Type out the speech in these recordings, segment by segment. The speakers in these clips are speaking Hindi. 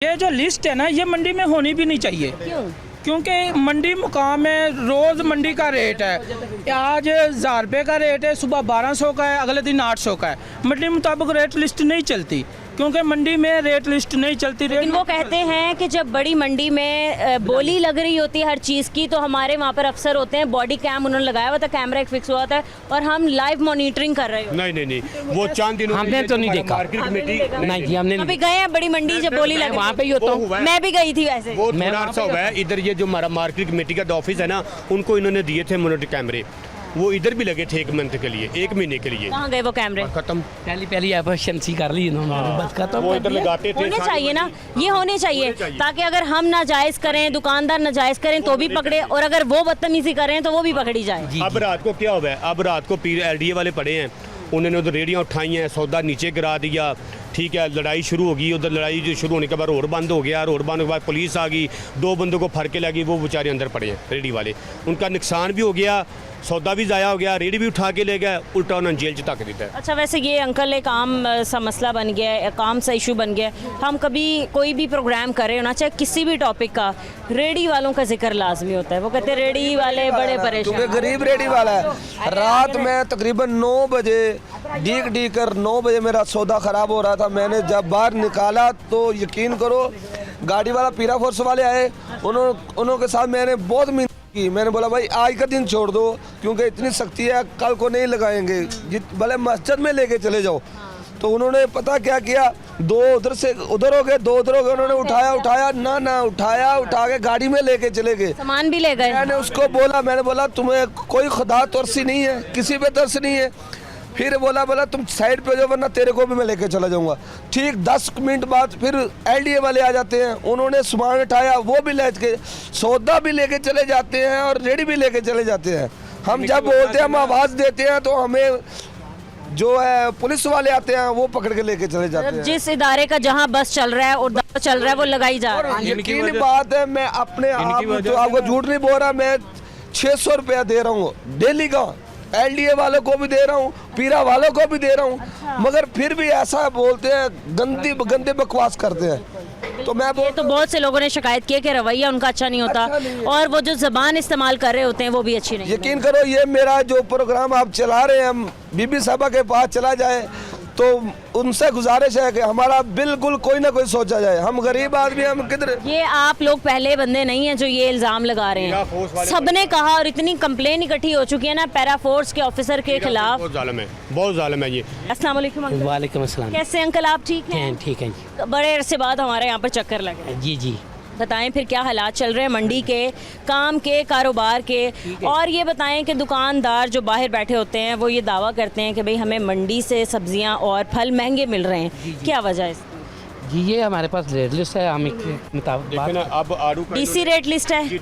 ये जो लिस्ट है ना, ये मंडी में होनी भी नहीं चाहिए। क्यों? क्योंकि मंडी मुकाम में रोज़ मंडी का रेट है। आज 1000 रुपये का रेट है, सुबह 1200 का है, अगले दिन 800 का है। मंडी मुताबिक रेट लिस्ट नहीं चलती, क्योंकि मंडी में रेट लिस्ट नहीं चलती। लेकिन वो कहते हैं कि जब बड़ी मंडी में बोली लग रही होती है हर चीज़ की, तो हमारे वहाँ पर अफसर होते हैं, बॉडी कैम उन्होंने लगाया हुआ था, कैमरा एक फिक्स हुआ था और हम लाइव मॉनिटरिंग कर रहे हो। नहीं, वो चांद दिनों हमने तो नहीं देखा। मार्केट कमेटी नहीं जी, हमने अभी गए हैं बड़ी मंडी, जब बोली लग वहाँ पे ही होता हूँ। मैं भी गई थी वैसे। वो थोड़ा अर्सा हुआ है। इधर ये जो हमारा मार्केट कमेटी का ऑफिस है ना, उनको इन्होंने दिए थे मॉनिटर कैमरे, वो इधर भी लगे थे 1 मंथ के लिए, 1 महीने के लिए। कहाँ गए वो कैमरे? खत्म। पहली एफिशिएंसी कर ली इन्होंने, बस खत्म। वो इधर लगाते थे। होने चाहिए ना, ये होने चाहिए ताकि अगर हम नाजायज करें, दुकानदार नाजायज करें तो भी पकड़े, और अगर वो बदतमीजी करें तो वो भी पकड़ी जाए। अब रात को क्या हुआ है, अब रात को LDA वाले पड़े हैं, उन्होंने उधर रेडियाँ उठाई हैं, सौदा नीचे गिरा दिया। ठीक है, लड़ाई शुरू होगी। उधर लड़ाई जो शुरू होने के बाद रोड बंद हो गया, रोड बंद होने के बाद पुलिस आ गई, 2 बंदों को फड़ के लगी, वो बेचारे अंदर पड़े हैं रेडी वाले। उनका नुकसान भी हो गया, सौदा भी ज़ाया हो गया, रेडी भी उठा के ले गए, उल्टा उन्होंने जेल च तक देता है। अच्छा, वैसे ये अंकल एक आम सा मसला बन गया है, एक आम सा इशू बन गया है। हम कभी कोई भी प्रोग्राम कर रहे हो ना, चाहे किसी भी टॉपिक का, रेडी वालों का जिक्र लाजमी होता है। वो कहते हैं रेडी वाले बड़े परेशान, क्योंकि गरीब रेडी वाला है। रात में तकरीबन 9 बजे ढीक कर 9 बजे मेरा सौदा ख़राब हो रहा था। मैंने जब बाहर निकाला तो यकीन करो, गाड़ी वाला पीरा फोर्स वाले आए, उन्होंने साथ मैंने बहुत मिन्नत की। मैंने बोला भाई आज का दिन छोड़ दो, क्योंकि इतनी सख्ती है, कल को नहीं लगाएंगे, भले मस्जिद में लेके चले जाओ। तो उन्होंने पता क्या किया, 2 उधर से उधर हो गए, 2 उधर हो गए। उन्होंने उठाया ना उठा के गाड़ी में लेके चले गए, सामान भी ले गए। मैंने उसको बोला, मैंने बोला तुम्हें कोई खुदा तरसी नहीं है, किसी पे तरस नहीं है। फिर बोला तुम साइड पे जाओ, वरना तेरे को भी मैं लेके चला जाऊंगा। ठीक 10 मिनट बाद फिर LDA वाले आ जाते हैं, उन्होंने सामान उठाया, वो भी ले के सौदा भी लेके चले जाते हैं और रेडी भी लेके चले जाते हैं। हम जब बोलते हैं, हम आवाज़ देते हैं, तो हमें जो है पुलिस वाले आते हैं, वो पकड़ के लेके चले जाते हैं। जिस इदारे का जहाँ बस चल रहा है और दवा चल रहा है, वो लगाई जा रहा है। यकीन बात है, मैं अपने आप तो आपको झूठ नहीं बोल रहा, मैं 600 रुपया दे रहा हूँ डेली का। LDA वालों को भी दे रहा हूँ, पीरा वालों को भी दे रहा हूँ। अच्छा। मगर फिर भी ऐसा बोलते हैं, गंदे बकवास करते हैं। तो मैं तो बहुत से लोगों ने शिकायत की कि रवैया उनका अच्छा नहीं होता, और वो जो ज़बान इस्तेमाल कर रहे होते हैं वो भी अच्छी नहीं। यकीन करो, ये मेरा जो प्रोग्राम आप चला रहे हैं, हम बीबी साहबा के पास चला जाए तो उनसे गुजारिश है कि हमारा बिल्कुल कोई ना कोई सोचा जाए। हम गरीब आदमी, हम किधर। ये आप लोग पहले बंदे नहीं हैं जो ये इल्ज़ाम लगा रहे हैं। सबने कहा, और इतनी कंप्लेन इकट्ठी हो चुकी है ना पैरा फोर्स के ऑफिसर के खिलाफ। बहुत जालिम है ये। अस्सलाम वालेकुम अंकल। वालेकुम अस्सलाम। कैसे अंकल, आप ठीक हैं? ठीक है जी। बड़े अरसे बाद हमारे यहाँ पर चक्कर लगे। जी बताएं फिर क्या हालात चल रहे हैं मंडी के, काम के, कारोबार के, और ये बताएं कि दुकानदार जो बाहर बैठे होते हैं वो ये दावा करते हैं कि भाई हमें मंडी से सब्जियां और फल महंगे मिल रहे हैं। क्या वजह है इसकी? जी, ये हमारे पास रेट लिस्ट है, हम अब आड़ू DC रेट लिस्ट है।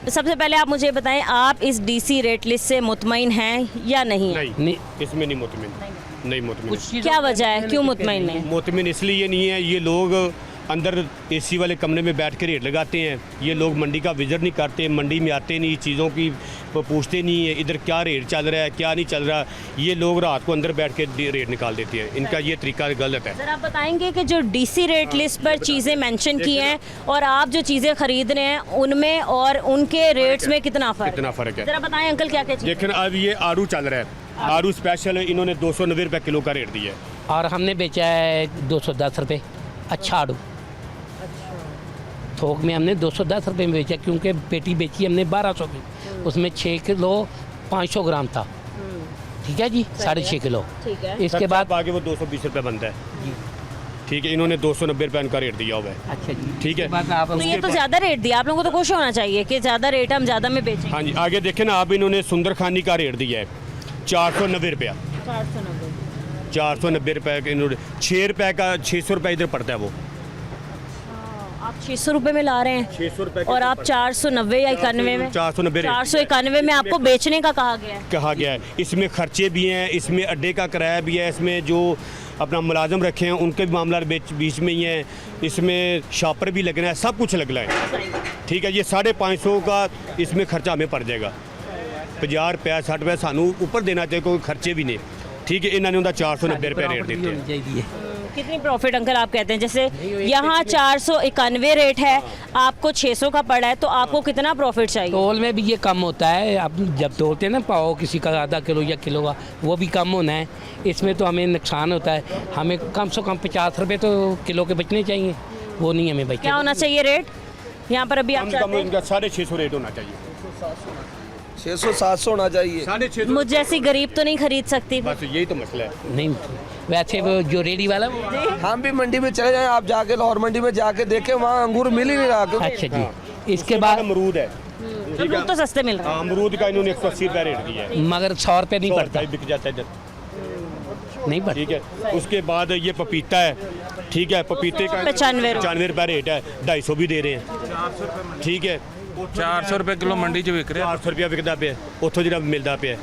तो सबसे पहले आप मुझे बताएं, आप इस DC रेट लिस्ट से मुतमईन हैं या नहीं? नहीं, इसमें नहीं मुतमईन। क्या वजह है, क्यों मुतमईन नहीं? मुतमईन इसलिए नहीं है, ये लोग अंदर AC वाले कमरे में बैठ के रेट लगाते हैं। ये लोग मंडी का विजिट नहीं करते, मंडी में आते नहीं, चीज़ों की पूछते नहीं है इधर क्या रेट चल रहा है, क्या नहीं चल रहा। ये लोग रात को अंदर बैठ के रेट निकाल देते हैं। इनका ये तरीका गलत है। सर, आप बताएंगे कि जो DC रेट लिस्ट पर चीज़ें मेंशन की हैं और आप जो चीज़ें खरीद रहे हैं उनमें और उनके रेट्स में कितना फ़र्क है? ज़रा बताएं अंकल, क्या क्या चीज़? लेकिन अब ये आड़ू चल रहा है, आड़ू स्पेशल इन्होंने 290 रुपये किलो का रेट दिया है, और हमने बेचा है 210 रुपये। अच्छा आड़ू थोक में हमने 210 रुपये में बेचा, क्योंकि पेटी बेची हमने 1200 की, उसमें 6 किलो 500 ग्राम था। ठीक है जी, 6.5 किलो। ठीक है। इसके बाद आगे वो 220 रुपये बनता है जी। ठीक है, इन्होंने 290 रुपये इनका रेट दिया हुआ है। अच्छा जी, ठीक है। तो ये तो ज़्यादा रेट दिया, आप लोगों को तो खुश होना चाहिए कि ज़्यादा रेट हम ज़्यादा में बेचें। हाँ जी, आगे देखें ना, अब इन्होंने सुंदर खानी का रेट दिया है 490 रुपया। 490 रुपये का इन्होंने 6 रुपये का 600 रुपये इधर पड़ता है। वो आप 600 रुपये में ला रहे हैं, 600 रुपये, और आप 490 या 91 में 491 में आपको बेचने का कहा गया है। इसमें खर्चे भी हैं, इसमें अड्डे का किराया भी है, इसमें जो अपना मुलाजम रखे हैं उनके भी मामला बीच में ही है, इसमें शॉपर भी लगना है, सब कुछ लगना है। ठीक है, ये 550 का इसमें खर्चा हमें पड़ जाएगा। 50 रुपया 60 रुपया सानू ऊपर देना चाहिए, कोई खर्चे भी नहीं। ठीक है, इन्होंने उनका 490 रुपये रेट देते हैं। कितनी प्रॉफिट अंकल आप कहते हैं? जैसे यहाँ 491 रेट है, आपको 600 का पड़ा है, तो आपको कितना प्रॉफिट चाहिए? तोल में भी ये कम होता है। अब जब तोलते हैं ना पाव किसी का आधा किलो या किलो का, वो भी कम होना है। इसमें तो हमें नुकसान होता है। हमें कम से कम 50 रुपये तो किलो के बचने चाहिए, वो नहीं हमें बचते। क्या होना चाहिए रेट यहाँ पर अभी आप कम से चाहते कम हैं? इनका 650 रेट होना चाहिए। 600-700 होना चाहिए। 650 मुझ जैसी गरीब तो नहीं खरीद सकती। बस यही तो मसला है। नहीं, वैसे वो जो रेडी वाला हम भी मंडी में चले जाएं, आप जाके लाहौर मंडी में जाके देखें, वहाँ अंगूर मिल ही नहीं रहा। क्योंकि अच्छा जी। हाँ। इसके बाद अमरूद है, अमरूद तो सस्ते मिल रहे हैं। अमरूद का इन्होंने 180 रुपये रेट दिया है, मगर 100 रुपये नहीं 100 पड़ता, रुपये बिक जाता है इधर। नहीं पड़ता। ठीक है, उसके बाद ये पपीता है, ठीक है, पपीते का 95 रुपये रेट है, 250 भी दे रहे हैं। ठीक है, 400 रुपये किलो मंडी च विक रहा। 400 रुपया विकता पे, उतो जो मिलता पे।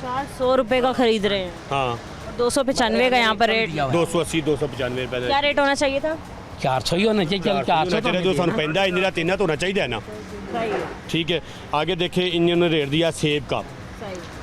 400 रुपए का खरीद रहे हैं, हाँ, 295 का यहाँ पर रेट। 280 295 रुपये। क्या रेट होना चाहिए था? 400 ही होना चाहिए। चलो 400 तो जो सानू पैंदा है, इन्हें 3 तो होना चाहिए ना। ठीक है, आगे देखे इन्होंने रेट दिया सेब का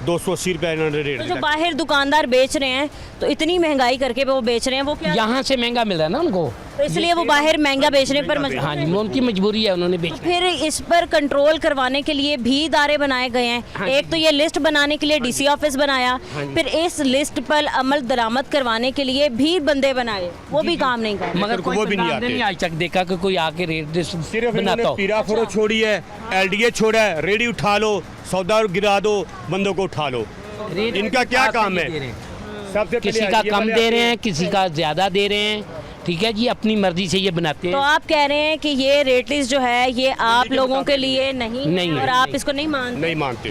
280 रुपये इन्होंने रेट तो जो दिया। बाहर दुकानदार बेच रहे हैं, तो इतनी महंगाई करके वो बेच रहे हैं, वो क्या? यहाँ से महंगा मिल रहा है ना उनको, तो इसलिए वो बाहर महंगा बेचने पर मजबूर हाँ हैं। जी, उनकी मजबूरी है, उन्होंने बेचना। फिर इस पर कंट्रोल करवाने के लिए भी इदारे बनाए गए हैं। हाँ एक तो ये लिस्ट बनाने के लिए डीसी ऑफिस बनाया, जी। फिर इस लिस्ट पर अमल दरामद करवाने के लिए भी बंदे बनाए, वो भी काम नहीं कर रहे। मगर कोई वो भी नहीं बंदा आते। नहीं आज तक देखा कि कोई आके रेट लिस्ट सिर्फ बनाता इन्होंने हो। पीरा फरो छोड़ी है, एलडीए छोड़ा है, रेडी उठा लो, सौदा गिरा दो, बंदों को उठा लो। रेट इनका क्या हिसाब से काम नहीं है? दे रहे हैं। सबसे किसी पहले का ये कम वाले दे आते रहे हैं। हैं, किसी का ज़्यादा दे रहे हैं। ठीक है जी, अपनी मर्जी से ये बनाते तो हैं। आप कह रहे हैं कि ये रेट लिस्ट जो है ये आप लोगों के लिए नहीं नहीं है है, और आप नहीं। इसको नहीं मानते? नहीं मानते।